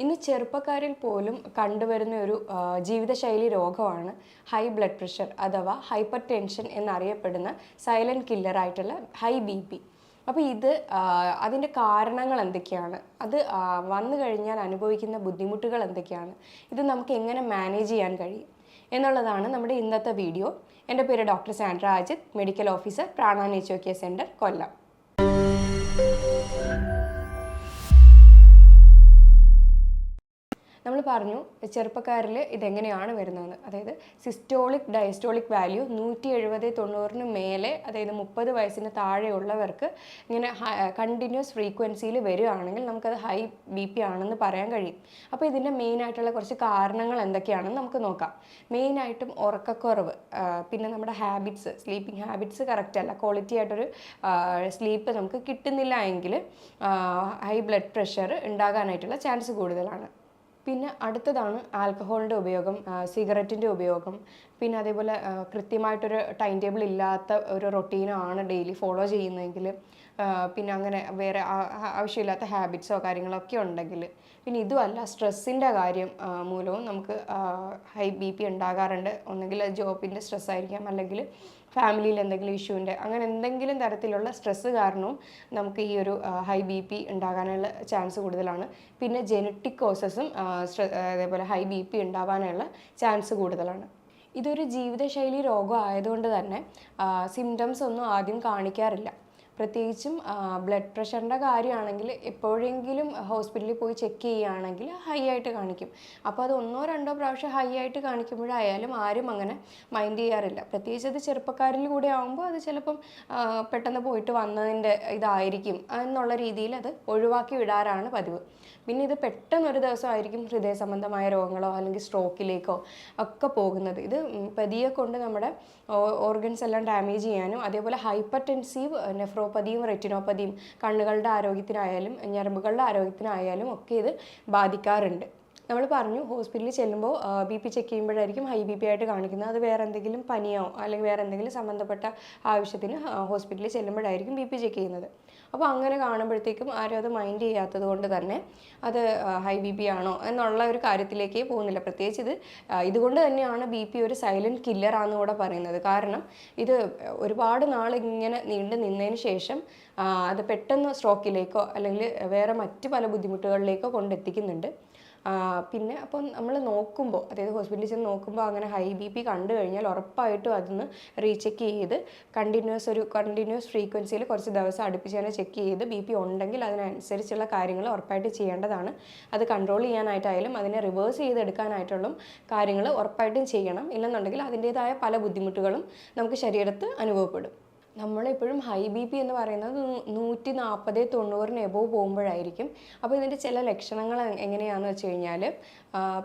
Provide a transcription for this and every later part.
ഇന്ന് ചെറുപ്പക്കാരിൽ പോലും കണ്ടുവരുന്ന ഒരു ജീവിതശൈലി രോഗമാണ് ഹൈ ബ്ലഡ് പ്രഷർ അഥവാ ഹൈപ്പർ ടെൻഷൻ എന്നറിയപ്പെടുന്ന സൈലൻറ്റ് കില്ലറായിട്ടുള്ള ഹൈ ബി പി. അപ്പോൾ അതിൻ്റെ കാരണങ്ങൾ എന്തൊക്കെയാണ്, അത് വന്നു കഴിഞ്ഞാൽ അനുഭവിക്കുന്ന ബുദ്ധിമുട്ടുകൾ എന്തൊക്കെയാണ്, ഇത് നമുക്ക് എങ്ങനെ മാനേജ് ചെയ്യാൻ കഴിയും എന്നുള്ളതാണ് നമ്മുടെ ഇന്നത്തെ വീഡിയോ. എൻ്റെ പേര് doctor Sandra Ajith, medical officer Prana nature care centre, Kollam. നമ്മൾ പറഞ്ഞു ചെറുപ്പക്കാരിൽ ഇതെങ്ങനെയാണ് വരുന്നതെന്ന്. അതായത് സിസ്റ്റോളിക് ഡയസ്റ്റോളിക് വാല്യൂ 170-90 മേലെ, അതായത് 30 വയസ്സിന് താഴെയുള്ളവർക്ക് ഇങ്ങനെ കണ്ടിന്യൂസ് ഫ്രീക്വൻസിയിൽ വരികയാണെങ്കിൽ നമുക്കത് ഹൈ ബി പി ആണെന്ന് പറയാൻ കഴിയും. അപ്പോൾ ഇതിൻ്റെ മെയിനായിട്ടുള്ള കുറച്ച് കാരണങ്ങൾ എന്തൊക്കെയാണെന്ന് നമുക്ക് നോക്കാം. മെയിനായിട്ടും ഉറക്കക്കുറവ്, പിന്നെ നമ്മുടെ ഹാബിറ്റ്സ്, സ്ലീപ്പിംഗ് ഹാബിറ്റ്സ് കറക്റ്റ് അല്ല, ക്വാളിറ്റി ആയിട്ടൊരു സ്ലീപ്പ് നമുക്ക് കിട്ടുന്നില്ല എങ്കിൽ ഹൈ ബ്ലഡ് പ്രഷർ ഉണ്ടാകാനായിട്ടുള്ള ചാൻസ് കൂടുതലാണ്. പിന്നെ അടുത്തതാണ് ആൽക്കഹോളിൻ്റെ ഉപയോഗം, സിഗരറ്റിൻ്റെ ഉപയോഗം. പിന്നെ അതേപോലെ കൃത്യമായിട്ടൊരു ടൈം ടേബിൾ ഇല്ലാത്ത ഒരു റൊട്ടീനാണ് ഡെയിലി ഫോളോ ചെയ്യുന്നതെങ്കിൽ, പിന്നെ അങ്ങനെ വേറെ ആവശ്യമില്ലാത്ത ഹാബിറ്റ്സോ കാര്യങ്ങളൊക്കെ ഉണ്ടെങ്കിൽ, പിന്നെ ഇതുമല്ല സ്ട്രെസ്സിൻ്റെ കാര്യം മൂലവും നമുക്ക് ഹൈ ബി പി ഉണ്ടാകാറുണ്ട്. ഒന്നെങ്കിൽ ജോബിൻ്റെ സ്ട്രെസ് ആയിരിക്കാം, അല്ലെങ്കിൽ ഫാമിലിയിൽ എന്തെങ്കിലും ഇഷ്യൂൻ്റെ, അങ്ങനെ എന്തെങ്കിലും തരത്തിലുള്ള സ്ട്രെസ്സ് കാരണവും നമുക്ക് ഈ ഒരു ഹൈ ബി പി ഉണ്ടാകാനുള്ള ചാൻസ് കൂടുതലാണ്. പിന്നെ ജെനറ്റിക് കോസസും അതേപോലെ ഹൈ ബി പി ഉണ്ടാവാനുള്ള ചാൻസ് കൂടുതലാണ്. ഇതൊരു ജീവിതശൈലി രോഗം ആയതുകൊണ്ട് തന്നെ സിംറ്റംസ് ഒന്നും ആദ്യം കാണിക്കാറില്ല. പ്രത്യേകിച്ചും ബ്ലഡ് പ്രഷറിൻ്റെ കാര്യമാണെങ്കിൽ എപ്പോഴെങ്കിലും ഹോസ്പിറ്റലിൽ പോയി ചെക്ക് ചെയ്യുകയാണെങ്കിൽ ഹൈ ആയിട്ട് കാണിക്കും. അപ്പോൾ അത് 1-2 പ്രാവശ്യം ഹൈ ആയിട്ട് കാണിക്കുമ്പോഴായാലും ആരും അങ്ങനെ മൈൻഡ് ചെയ്യാറില്ല. പ്രത്യേകിച്ച് അത് ചെറുപ്പക്കാരിൽ കൂടെ ആകുമ്പോൾ അത് ചിലപ്പം പെട്ടെന്ന് പോയിട്ട് വന്നതിൻ്റെ ഇതായിരിക്കും എന്നുള്ള രീതിയിൽ അത് ഒഴിവാക്കി വിടാറാണ് പതിവ്. പിന്നെ ഇത് പെട്ടെന്നൊരു ദിവസമായിരിക്കും ഹൃദയ സംബന്ധമായ രോഗങ്ങളോ അല്ലെങ്കിൽ സ്ട്രോക്കിലേക്കോ ഒക്കെ പോകുന്നത്. ഇത് പതിയെ കൊണ്ട് നമ്മുടെ ഓർഗൻസ് എല്ലാം ഡാമേജ് ചെയ്യാനും, അതേപോലെ ഹൈപ്പർ ടെൻസീവ് നെഫ്രോപ്പതിയും റെറ്റിനോപ്പതിയും കണ്ണുകളുടെ ആരോഗ്യത്തിനായാലും ഞരമ്പുകളുടെ ആരോഗ്യത്തിനായാലും ഒക്കെ ഇത് ബാധിക്കാറുണ്ട്. നമ്മൾ പറഞ്ഞു ഹോസ്പിറ്റലിൽ ചെല്ലുമ്പോൾ ബി പി ചെക്ക് ചെയ്യുമ്പോഴായിരിക്കും ഹൈ ബി പി ആയിട്ട് കാണിക്കുന്നത്. അത് വേറെ എന്തെങ്കിലും പനിയോ അല്ലെങ്കിൽ വേറെ എന്തെങ്കിലും സംബന്ധപ്പെട്ട ആവശ്യത്തിന് ഹോസ്പിറ്റലിൽ ചെല്ലുമ്പോഴായിരിക്കും ബി പി ചെക്ക് ചെയ്യുന്നത്. അപ്പോൾ അങ്ങനെ കാണുമ്പോഴത്തേക്കും ആരും അത് മൈൻഡ് ചെയ്യാത്തത് കൊണ്ട് തന്നെ അത് ഹൈ ബി പി ആണോ എന്നുള്ള ഒരു കാര്യത്തിലേക്കേ പോകുന്നില്ല. പ്രത്യേകിച്ച് ഇതുകൊണ്ട് തന്നെയാണ് ബി പി ഒരു സൈലൻറ്റ് കില്ലറാണെന്ന് കൂടെ പറയുന്നത്. കാരണം ഇത് ഒരുപാട് നാൾ ഇങ്ങനെ നീണ്ടു നിന്നതിന് ശേഷം അത് പെട്ടെന്ന് സ്ട്രോക്കിലേക്കോ അല്ലെങ്കിൽ വേറെ മറ്റ് പല ബുദ്ധിമുട്ടുകളിലേക്കോ കൊണ്ടെത്തിക്കുന്നുണ്ട്. പിന്നെ അപ്പം നമ്മൾ നോക്കുമ്പോൾ, അതായത് ഹോസ്പിറ്റലിൽ ചെന്ന് നോക്കുമ്പോൾ അങ്ങനെ ഹൈ ബി പി കണ്ടു കഴിഞ്ഞാൽ ഉറപ്പായിട്ടും അതൊന്ന് റീചെക്ക് ചെയ്ത് കണ്ടിന്യൂസ് ഫ്രീക്വൻസിയിൽ കുറച്ച് ദിവസം അടുപ്പിച്ച് തന്നെ ചെക്ക് ചെയ്ത് ബി പി ഉണ്ടെങ്കിൽ അതിനനുസരിച്ചുള്ള കാര്യങ്ങൾ ഉറപ്പായിട്ട് ചെയ്യേണ്ടതാണ്. അത് കൺട്രോൾ ചെയ്യാനായിട്ടായാലും അതിനെ റിവേഴ്സ് ചെയ്തെടുക്കാനായിട്ടുള്ള കാര്യങ്ങൾ ഉറപ്പായിട്ടും ചെയ്യണം. ഇല്ലെന്നുണ്ടെങ്കിൽ അതിൻ്റേതായ പല ബുദ്ധിമുട്ടുകളും നമുക്ക് ശരീരത്ത് അനുഭവപ്പെടും. നമ്മളെപ്പോഴും ഹൈ ബി പി എന്ന് പറയുന്നത് 140-90 എബോവ് പോകുമ്പോഴായിരിക്കും. അപ്പോൾ ഇതിൻ്റെ ചില ലക്ഷണങ്ങൾ എങ്ങനെയാണെന്ന് വെച്ച് കഴിഞ്ഞാൽ,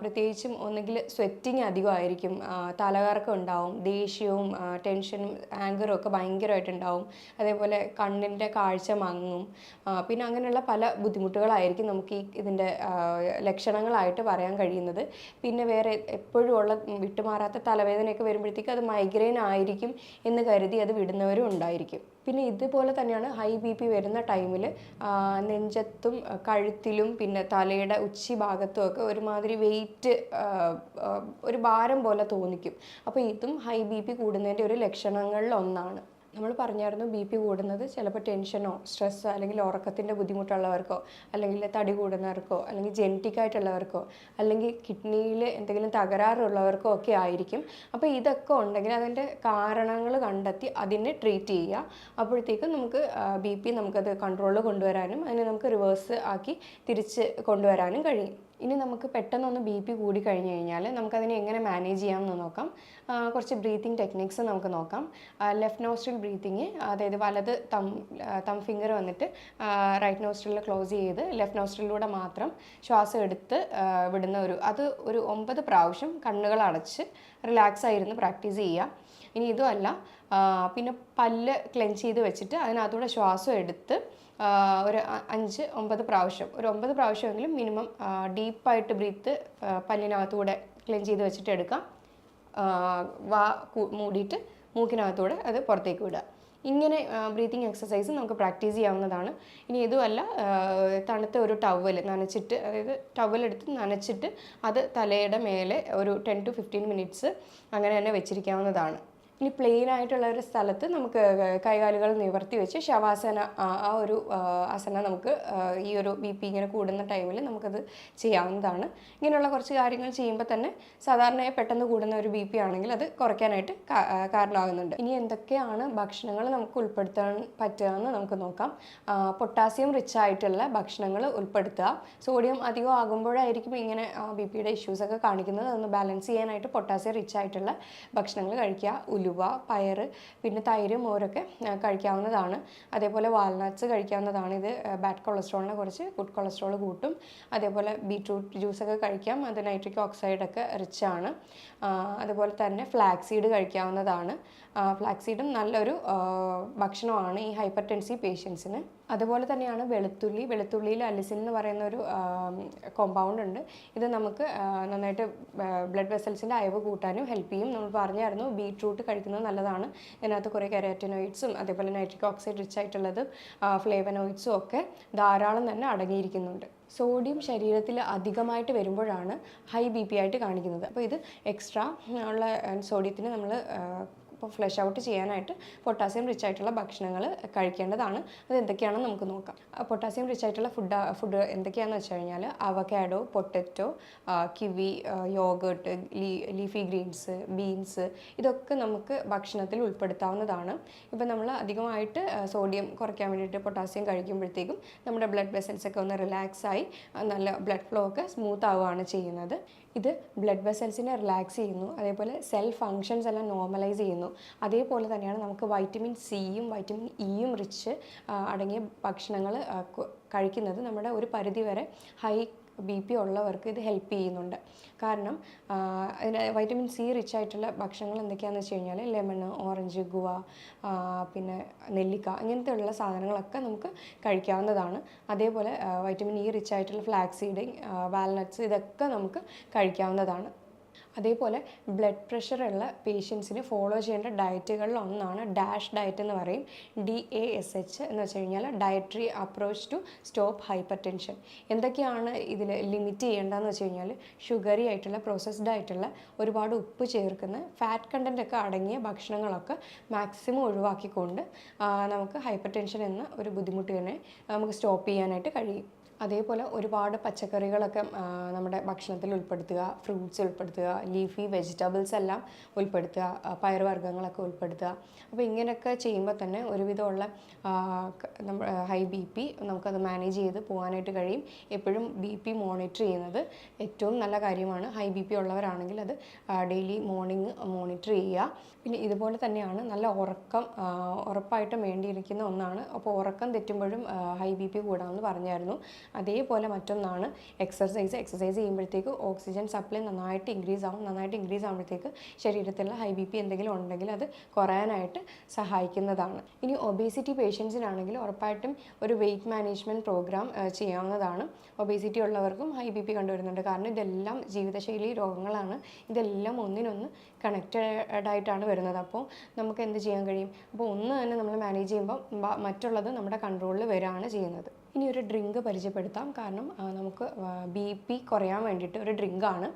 പ്രത്യേകിച്ചും ഒന്നുകിൽ സ്വെറ്റിങ് അധികമായിരിക്കും, തലകറക്കം ഉണ്ടാവും, ദേഷ്യവും ടെൻഷനും ആങ്കറും ഒക്കെ ഭയങ്കരമായിട്ടുണ്ടാവും. അതേപോലെ കണ്ണിൻ്റെ കാഴ്ച മങ്ങും. പിന്നെ അങ്ങനെയുള്ള പല ബുദ്ധിമുട്ടുകളായിരിക്കും നമുക്ക് ഇതിൻ്റെ ലക്ഷണങ്ങളായിട്ട് പറയാൻ കഴിയുന്നത്. പിന്നെ വേറെ എപ്പോഴും ഉള്ള വിട്ടുമാറാത്ത തലവേദനയൊക്കെ വരുമ്പോഴത്തേക്കും അത് മൈഗ്രെയിൻ ആയിരിക്കും എന്ന് കരുതി അത് വിടുന്നവരും ഉണ്ടായിരിക്കും. പിന്നെ ഇതുപോലെ തന്നെയാണ് ഹൈ ബി പി വരുന്ന ടൈമിൽ നെഞ്ചത്തും കഴുത്തിലും പിന്നെ തലയുടെ ഉച്ചി ഭാഗത്തും ഒക്കെ ഒരുമാതിരി വെയിറ്റ്, ഒരു ഭാരം പോലെ തോന്നിക്കും. അപ്പോൾ ഇതും ഹൈ ബി പി കൂടുന്നതിൻ്റെ ഒരു ലക്ഷണങ്ങളിൽ ഒന്നാണ്. നമ്മൾ പറഞ്ഞായിരുന്നു ബി പി കൂടുന്നത് ചിലപ്പോൾ ടെൻഷനോ സ്ട്രെസ്സോ അല്ലെങ്കിൽ ഉറക്കത്തിൻ്റെ ബുദ്ധിമുട്ടുള്ളവർക്കോ അല്ലെങ്കിൽ തടി കൂടുന്നവർക്കോ അല്ലെങ്കിൽ ജെനറ്റിക് ആയിട്ടുള്ളവർക്കോ അല്ലെങ്കിൽ കിഡ്നിയിൽ എന്തെങ്കിലും തകരാറുള്ളവർക്കോ ഒക്കെ ആയിരിക്കും. അപ്പോൾ ഇതൊക്കെ ഉണ്ടെങ്കിൽ അതിൻ്റെ കാരണങ്ങൾ കണ്ടെത്തി അതിനെ ട്രീറ്റ് ചെയ്യുക. അപ്പോഴത്തേക്കും നമുക്ക് ബി പി നമുക്കത് കൺട്രോളിൽ കൊണ്ടുവരാനും അതിനെ നമുക്ക് റിവേഴ്സ് ആക്കി തിരിച്ച് കൊണ്ടുവരാനും കഴിയും. ഇനി നമുക്ക് പെട്ടെന്നൊന്ന് ബി പി കൂടി കഴിഞ്ഞ് കഴിഞ്ഞാൽ നമുക്കതിനെ എങ്ങനെ മാനേജ് ചെയ്യാമെന്ന് നോക്കാം. കുറച്ച് ബ്രീത്തിങ് ടെക്നിക്സ് നമുക്ക് നോക്കാം. ലെഫ്റ്റ് നോസ്ട്രിൽ ബ്രീത്തിങ്, അതായത് വലത് തം ഫിംഗർ വന്നിട്ട് റൈറ്റ് നോസ്ട്രിൽ ക്ലോസ് ചെയ്ത് ലെഫ്റ്റ് നോസ്ട്രിലൂടെ മാത്രം ശ്വാസം എടുത്ത് വിടുന്ന ഒരു 9 പ്രാവശ്യം കണ്ണുകൾ അടച്ച് റിലാക്സ് ആയിരുന്ന് പ്രാക്ടീസ് ചെയ്യുക. ഇനി ഇതുമല്ല, പിന്നെ പല്ല് ക്ലെൻച്ച് ചെയ്ത് വെച്ചിട്ട് അതിനകത്തൂടെ ശ്വാസം എടുത്ത് ഒരു 5-9 പ്രാവശ്യം, ഒരു 9 പ്രാവശ്യമെങ്കിലും മിനിമം ഡീപ്പായിട്ട് ബ്രീത്ത് പല്ലിനകത്തൂടെ ക്ലെൻച്ച് ചെയ്ത് വെച്ചിട്ട് എടുക്കാം. വാ മൂടിയിട്ട് മൂക്കിനകത്തൂടെ അത് പുറത്തേക്ക് വിടുക. ഇങ്ങനെ ബ്രീത്തിങ് എക്സസൈസ് നമുക്ക് പ്രാക്ടീസ് ചെയ്യാവുന്നതാണ്. ഇനി ഇതുമല്ല, തണുത്ത ഒരു ടവൽ നനച്ചിട്ട്, അതായത് ടവലെടുത്ത് നനച്ചിട്ട് അത് തലയുടെ മേലെ ഒരു 10 to 15 മിനിറ്റ്സ് അങ്ങനെ തന്നെ വെച്ചിരിക്കാവുന്നതാണ്. ഇനി പ്ലെയിൻ ആയിട്ടുള്ള ഒരു സ്ഥലത്ത് നമുക്ക് കൈകാലുകൾ നിവർത്തി വെച്ച് ശവാസന, ആ ഒരു ആസന നമുക്ക് ഈ ഒരു BP ഇങ്ങനെ കൂടുന്ന ടൈമിൽ നമുക്കത് ചെയ്യാവുന്നതാണ്. ഇങ്ങനെയുള്ള കുറച്ച് കാര്യങ്ങൾ ചെയ്യുമ്പോൾ തന്നെ സാധാരണയായി പെട്ടെന്ന് കൂടുന്ന ഒരു BP ആണെങ്കിൽ അത് കുറയ്ക്കാനായിട്ട് കാരണമാകുന്നുണ്ട്. ഇനി എന്തൊക്കെയാണ് ഭക്ഷണങ്ങൾ നമുക്ക് ഉൾപ്പെടുത്താൻ പറ്റുക എന്ന് നമുക്ക് നോക്കാം. പൊട്ടാസ്യം റിച്ച് ആയിട്ടുള്ള ഭക്ഷണങ്ങൾ ഉൾപ്പെടുത്തുക. സോഡിയം അധികം ആകുമ്പോഴായിരിക്കും ഇങ്ങനെ BPയുടെ ഇഷ്യൂസൊക്കെ കാണിക്കുന്നത്. അതൊന്ന് ബാലൻസ് ചെയ്യാനായിട്ട് പൊട്ടാസ്യം റിച്ച് ആയിട്ടുള്ള ഭക്ഷണങ്ങൾ കഴിക്കുക. ഉലുവ, പയർ, പിന്നെ തൈര്, മോരൊക്കെ കഴിക്കാവുന്നതാണ്. അതേപോലെ വാൾനട്ട്സ് കഴിക്കാവുന്നതാണ്. ഇത് ബാഡ് കൊളസ്ട്രോളിനെ കുറച്ച് ഗുഡ് കൊളസ്ട്രോൾ കൂട്ടും. അതേപോലെ ബീട്രൂട്ട് ജ്യൂസൊക്കെ കഴിക്കാം, അത് നൈട്രിക് ഓക്സൈഡൊക്കെ റിച്ച് ആണ്. അതുപോലെ തന്നെ ഫ്ലാക്സീഡ് കഴിക്കാവുന്നതാണ്. ഫ്ലാക്സീഡും നല്ലൊരു ഭക്ഷണമാണ് ഈ ഹൈപ്പർ ടെൻസീവ് പേഷ്യൻസിന്. അതുപോലെ തന്നെയാണ് വെളുത്തുള്ളിയിൽ അലിസിൻ എന്ന് പറയുന്ന ഒരു കോമ്പൗണ്ട് ഉണ്ട്. ഇത് നമുക്ക് നന്നായിട്ട് ബ്ലഡ് വെസൽസിൻ്റെ അയവ് കൂട്ടാനും ഹെൽപ്പ് ചെയ്യും. നമ്മൾ പറഞ്ഞായിരുന്നു ബീട്രൂട്ട് കഴിക്കുന്നത് നല്ലതാണ്. ഇതിനകത്ത് കുറേ കെരാറ്റിനോയിഡ്സും അതേപോലെ നൈട്രിക് ഓക്സൈഡ് റിച്ച് ആയിട്ടുള്ളത് ഫ്ലേവനോയിഡ്സും ഒക്കെ ധാരാളം തന്നെ അടങ്ങിയിരിക്കുന്നുണ്ട്. സോഡിയം ശരീരത്തിൽ അധികമായിട്ട് വരുമ്പോഴാണ് ഹൈ BP ആയിട്ട് കാണിക്കുന്നത്. അപ്പോൾ ഇത് എക്സ്ട്രാ ഉള്ള സോഡിയത്തിന് നമ്മൾ ഇപ്പോൾ ഫ്ലഷ് ഔട്ട് ചെയ്യാനായിട്ട് പൊട്ടാസ്യം റിച്ച് ആയിട്ടുള്ള ഭക്ഷണങ്ങൾ കഴിക്കേണ്ടതാണ്. അത് എന്തൊക്കെയാണെന്ന് നമുക്ക് നോക്കാം. പൊട്ടാസ്യം റിച്ച് ആയിട്ടുള്ള ഫുഡ് എന്തൊക്കെയാണെന്ന് വെച്ച് കഴിഞ്ഞാൽ avocado, potato, kiwi, yoghurt, leafy Green's, beans, ഇതൊക്കെ നമുക്ക് ഭക്ഷണത്തിൽ ഉൾപ്പെടുത്താവുന്നതാണ്. ഇപ്പം നമ്മൾ അധികമായിട്ട് സോഡിയം കുറയ്ക്കാൻ വേണ്ടിയിട്ട് പൊട്ടാസ്യം കഴിക്കുമ്പോഴത്തേക്കും നമ്മുടെ ബ്ലഡ് വെസൽസൊക്കെ ഒന്ന് റിലാക്സായി നല്ല ബ്ലഡ് ഫ്ലോ ഒക്കെ സ്മൂത്ത് ആവുകയാണ് ചെയ്യുന്നത്. ഇത് ബ്ലഡ് വെസൽസിനെ റിലാക്സ് ചെയ്യുന്നു. അതേപോലെ സെൽ ഫങ്ഷൻസ് എല്ലാം നോർമലൈസ് ചെയ്യുന്നു. അതേപോലെ തന്നെയാണ് നമുക്ക് വൈറ്റമിൻ സിയും വൈറ്റമിൻ ഇയും റിച്ച് അടങ്ങിയ ഭക്ഷണങ്ങൾ കഴിക്കുന്നത് നമ്മുടെ ഒരു പരിധിവരെ ഹൈ BP ഉള്ളവർക്ക് ഇത് ഹെൽപ്പ് ചെയ്യുന്നുണ്ട്. കാരണം അതിന് വൈറ്റമിൻ സി റിച്ച് ആയിട്ടുള്ള ഭക്ഷണങ്ങൾ എന്തൊക്കെയാണെന്ന് വെച്ച് കഴിഞ്ഞാൽ ലെമൺ, ഓറഞ്ച്, ഗുവ, പിന്നെ നെല്ലിക്ക, ഇങ്ങനത്തെയുള്ള സാധനങ്ങളൊക്കെ നമുക്ക് കഴിക്കാവുന്നതാണ്. അതേപോലെ വൈറ്റമിൻ ഇ റിച്ച് ആയിട്ടുള്ള ഫ്ലാക്സീഡ്, വാൽനട്ട്സ്, ഇതൊക്കെ നമുക്ക് കഴിക്കാവുന്നതാണ്. അതേപോലെ ബ്ലഡ് പ്രഷറുള്ള പേഷ്യൻസിന് ഫോളോ ചെയ്യേണ്ട ഡയറ്റുകളിൽ ഒന്നാണ് ഡാഷ് ഡയറ്റ് എന്ന് പറയും. DASH എന്ന് വെച്ച് കഴിഞ്ഞാൽ dietary approach to stop hypertension. എന്തൊക്കെയാണ് ഇതിൽ ലിമിറ്റ് ചെയ്യേണ്ടതെന്ന് വെച്ച് കഴിഞ്ഞാൽ ഷുഗറി ആയിട്ടുള്ള പ്രോസസ്ഡ് ആയിട്ടുള്ള ഒരുപാട് ഉപ്പ് ചേർക്കുന്ന ഫാറ്റ് കണ്ടൻ്റ് ഒക്കെ അടങ്ങിയ ഭക്ഷണങ്ങളൊക്കെ മാക്സിമം ഒഴിവാക്കിക്കൊണ്ട് നമുക്ക് ഹൈപ്പർ ടെൻഷൻ എന്ന ഒരു ബുദ്ധിമുട്ട് തന്നെ നമുക്ക് സ്റ്റോപ്പ് ചെയ്യാനായിട്ട് കഴിയും. അതേപോലെ ഒരുപാട് പച്ചക്കറികളൊക്കെ നമ്മുടെ ഭക്ഷണത്തിൽ ഉൾപ്പെടുത്തുക, ഫ്രൂട്ട്സ് ഉൾപ്പെടുത്തുക, ലീഫി വെജിറ്റബിൾസ് എല്ലാം ഉൾപ്പെടുത്തുക, പയറുവർഗ്ഗങ്ങളൊക്കെ ഉൾപ്പെടുത്തുക. അപ്പോൾ ഇങ്ങനെയൊക്കെ ചെയ്യുമ്പോൾ തന്നെ ഒരുവിധമുള്ള ഹൈ BP നമുക്കത് മാനേജ് ചെയ്ത് പോകാനായിട്ട് കഴിയും. എപ്പോഴും BP മോണിറ്റർ ചെയ്യുന്നത് ഏറ്റവും നല്ല കാര്യമാണ്. ഹൈ BP ഉള്ളവരാണെങ്കിൽ അത് ഡെയിലി മോർണിംഗ് മോണിറ്റർ ചെയ്യുക. പിന്നെ ഇതുപോലെ തന്നെയാണ് നല്ല ഉറക്കം ഉറപ്പായിട്ടും വേണ്ടിയിരിക്കുന്ന ഒന്നാണ്. അപ്പോൾ ഉറക്കം തെറ്റുമ്പോഴും ഹൈ BP കൂടാമെന്ന് പറഞ്ഞായിരുന്നു. അതേപോലെ മറ്റൊന്നാണ് എക്സസൈസ് ചെയ്യുമ്പോഴത്തേക്ക് ഓക്സിജൻ സപ്ലൈ നന്നായിട്ട് ഇൻക്രീസ് ആകുമ്പോഴത്തേക്ക് ശരീരത്തിലുള്ള ഹൈ BP എന്തെങ്കിലും ഉണ്ടെങ്കിൽ അത് കുറയാനായിട്ട് സഹായിക്കുന്നതാണ്. ഇനി ഒബേസിറ്റി പേഷ്യൻസിനാണെങ്കിൽ ഉറപ്പായിട്ടും ഒരു വെയിറ്റ് മാനേജ്മെൻറ്റ് പ്രോഗ്രാം ചെയ്യാവുന്നതാണ്. ഒബേസിറ്റി ഉള്ളവർക്കും ഹൈ BP കണ്ടുവരുന്നുണ്ട്. കാരണം ഇതെല്ലാം ജീവിതശൈലി രോഗങ്ങളാണ്. ഇതെല്ലാം ഒന്നിനൊന്ന് കണക്റ്റഡ് ആയിട്ടാണ് വരുന്നത്. അപ്പോൾ നമുക്ക് എന്ത് ചെയ്യാൻ കഴിയും? അപ്പോൾ ഒന്ന് തന്നെ നമ്മൾ മാനേജ് ചെയ്യുമ്പോൾ മറ്റുള്ളത് നമ്മുടെ കൺട്രോളിൽ വരികയാണ് ചെയ്യുന്നത്. ഇനി ഒരു ഡ്രിങ്ക് പരിചയപ്പെടുത്താം. കാരണം നമുക്ക് BP കുറയാൻ വേണ്ടിയിട്ട് ഒരു ഡ്രിങ്കാണ്.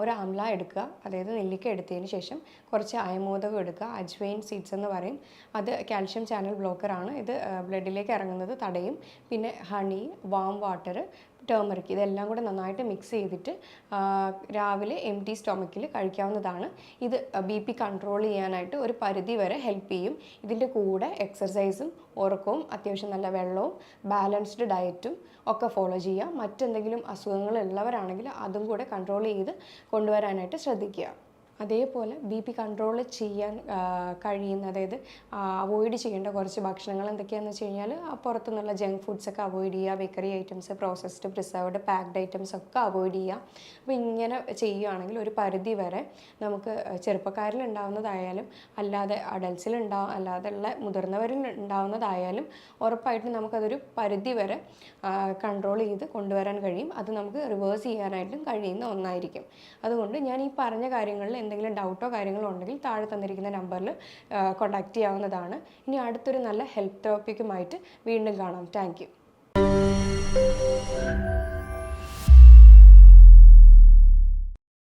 ഒരു ആംല എടുക്കുക, അതായത് നെല്ലിക്ക എടുത്തതിന് ശേഷം കുറച്ച് അയമോദകം എടുക്കുക. അജ്വൈൻ സീഡ്സ് എന്ന് പറയും. അത് കാൽഷ്യം ചാനൽ ബ്ലോക്കറാണ്. ഇത് ബ്ലഡിലേക്ക് ഇറങ്ങുന്നത് തടയും. പിന്നെ ഹണി, വാം വാട്ടർ, ടേമറിക്, ഇതെല്ലാം കൂടെ നന്നായിട്ട് മിക്സ് ചെയ്തിട്ട് രാവിലെ എംപ്റ്റി സ്റ്റൊമക്കിൽ കഴിക്കാവുന്നതാണ്. ഇത് BP കൺട്രോൾ ചെയ്യാനായിട്ട് ഒരു പരിധി വരെ ഹെൽപ്പ് ചെയ്യും. ഇതിൻ്റെ കൂടെ എക്സർസൈസും ഉറക്കവും അത്യാവശ്യം നല്ല വെള്ളവും ബാലൻസ്ഡ് ഡയറ്റും ഒക്കെ ഫോളോ ചെയ്യുക. മറ്റെന്തെങ്കിലും അസുഖങ്ങളുള്ളവരാണെങ്കിൽ അതും കൂടെ കൺട്രോൾ ചെയ്ത് കൊണ്ടുവരാനായിട്ട് ശ്രദ്ധിക്കുക. അതേപോലെ BP കൺട്രോൾ ചെയ്യാൻ കഴിയുന്ന, അതായത് അവോയ്ഡ് ചെയ്യേണ്ട കുറച്ച് ഭക്ഷണങ്ങൾ എന്തൊക്കെയാണെന്ന് വെച്ച് കഴിഞ്ഞാൽ പുറത്തുനിന്നുള്ള ജങ്ക് ഫുഡ്സൊക്കെ അവോയ്ഡ് ചെയ്യുക. Bakery items, processed, preserved, packed items ഒക്കെ അവോയ്ഡ് ചെയ്യുക. അപ്പോൾ ഇങ്ങനെ ചെയ്യുകയാണെങ്കിൽ ഒരു പരിധി വരെ നമുക്ക് ചെറുപ്പക്കാരിൽ ഉണ്ടാവുന്നതായാലും അല്ലാതെ അല്ലാതെയുള്ള മുതിർന്നവരിൽ ഉണ്ടാവുന്നതായാലും ഉറപ്പായിട്ടും നമുക്കതൊരു പരിധി വരെ കൺട്രോൾ ചെയ്ത് കൊണ്ടുവരാൻ കഴിയും. അത് നമുക്ക് റിവേഴ്സ് ചെയ്യാനായിട്ടും കഴിയുന്ന ഒന്നായിരിക്കും. അതുകൊണ്ട് ഞാൻ ഈ പറഞ്ഞ കാര്യങ്ങളിൽ എന്തെങ്കിലും ഡൗട്ടോ കാര്യങ്ങളോ ഉണ്ടെങ്കിൽ താഴെ തന്നിരിക്കുന്ന നമ്പറിൽ കോൺടാക്റ്റ് ചെയ്യാവുന്നതാണ്. ഇനി അടുത്തൊരു നല്ല ഹെൽത്ത് ടോപ്പിക്കുമായിട്ട് വീണ്ടും കാണാം. Thank you.